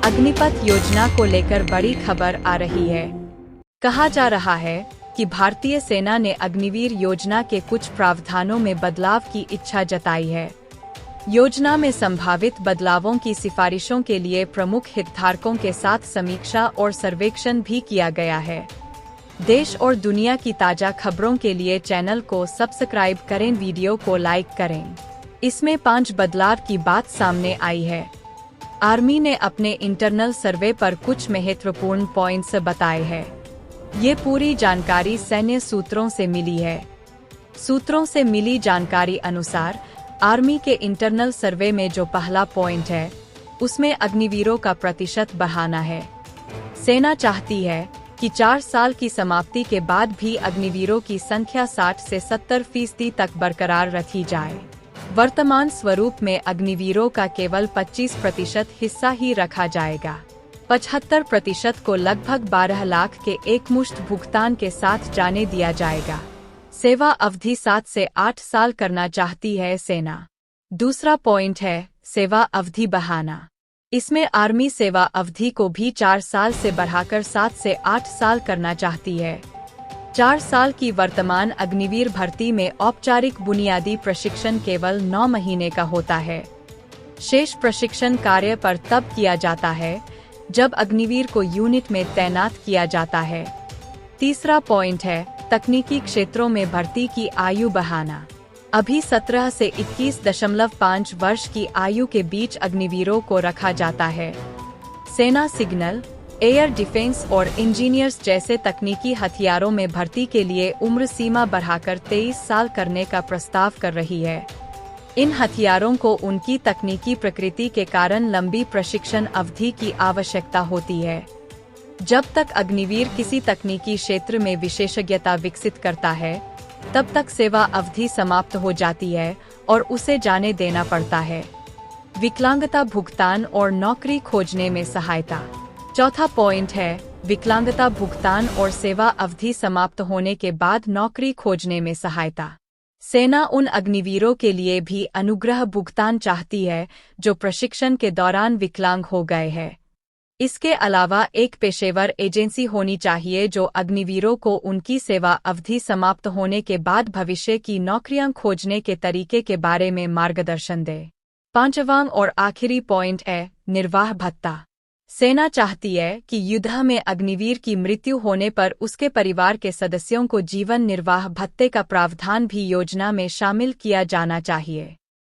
अग्निपथ योजना को लेकर बड़ी खबर आ रही है। कहा जा रहा है कि भारतीय सेना ने अग्निवीर योजना के कुछ प्रावधानों में बदलाव की इच्छा जताई है। योजना में संभावित बदलावों की सिफारिशों के लिए प्रमुख हितधारकों के साथ समीक्षा और सर्वेक्षण भी किया गया है। देश और दुनिया की ताजा खबरों के लिए चैनल को सब्सक्राइब करें, वीडियो को लाइक करें। इसमें 5 बदलाव की बात सामने आई है। आर्मी ने अपने इंटरनल सर्वे पर कुछ महत्वपूर्ण पॉइंट्स बताए हैं। ये पूरी जानकारी सैन्य सूत्रों से मिली है। सूत्रों से मिली जानकारी अनुसार आर्मी के इंटरनल सर्वे में जो पहला पॉइंट है, उसमें अग्निवीरों का प्रतिशत बढ़ाना है। सेना चाहती है कि 4 साल की समाप्ति के बाद भी अग्निवीरों की संख्या 60 से 70% तक बरकरार रखी जाए। वर्तमान स्वरूप में अग्निवीरों का केवल 25% हिस्सा ही रखा जाएगा। 75% को लगभग 12 लाख के एकमुश्त भुगतान के साथ जाने दिया जाएगा। सेवा अवधि 7 से 8 साल करना चाहती है सेना। दूसरा पॉइंट है सेवा अवधि बढ़ाना। इसमें आर्मी सेवा अवधि को भी 4 साल से बढ़ाकर 7 से 8 साल करना चाहती है। 4 साल की वर्तमान अग्निवीर भर्ती में औपचारिक बुनियादी प्रशिक्षण केवल 9 महीने का होता है। शेष प्रशिक्षण कार्य पर तब किया जाता है जब अग्निवीर को यूनिट में तैनात किया जाता है। तीसरा पॉइंट है तकनीकी क्षेत्रों में भर्ती की आयु बढ़ाना। अभी 17 से 21.5 वर्ष की आयु के बीच अग्निवीरों को रखा जाता है। सेना सिग्नल, एयर डिफेंस और इंजीनियर्स जैसे तकनीकी हथियारों में भर्ती के लिए उम्र सीमा बढ़ाकर 23 साल करने का प्रस्ताव कर रही है। इन हथियारों को उनकी तकनीकी प्रकृति के कारण लंबी प्रशिक्षण अवधि की आवश्यकता होती है। जब तक अग्निवीर किसी तकनीकी क्षेत्र में विशेषज्ञता विकसित करता है, तब तक सेवा अवधि समाप्त हो जाती है और उसे जाने देना पड़ता है। विकलांगता भुगतान और नौकरी खोजने में सहायता। चौथा पॉइंट है विकलांगता भुगतान और सेवा अवधि समाप्त होने के बाद नौकरी खोजने में सहायता। सेना उन अग्निवीरों के लिए भी अनुग्रह भुगतान चाहती है जो प्रशिक्षण के दौरान विकलांग हो गए हैं। इसके अलावा एक पेशेवर एजेंसी होनी चाहिए जो अग्निवीरों को उनकी सेवा अवधि समाप्त होने के बाद भविष्य की नौकरियां खोजने के तरीके के बारे में मार्गदर्शन दे। 5वां और आखिरी पॉइंट है निर्वाह भत्ता। सेना चाहती है कि युद्ध में अग्निवीर की मृत्यु होने पर उसके परिवार के सदस्यों को जीवन निर्वाह भत्ते का प्रावधान भी योजना में शामिल किया जाना चाहिए।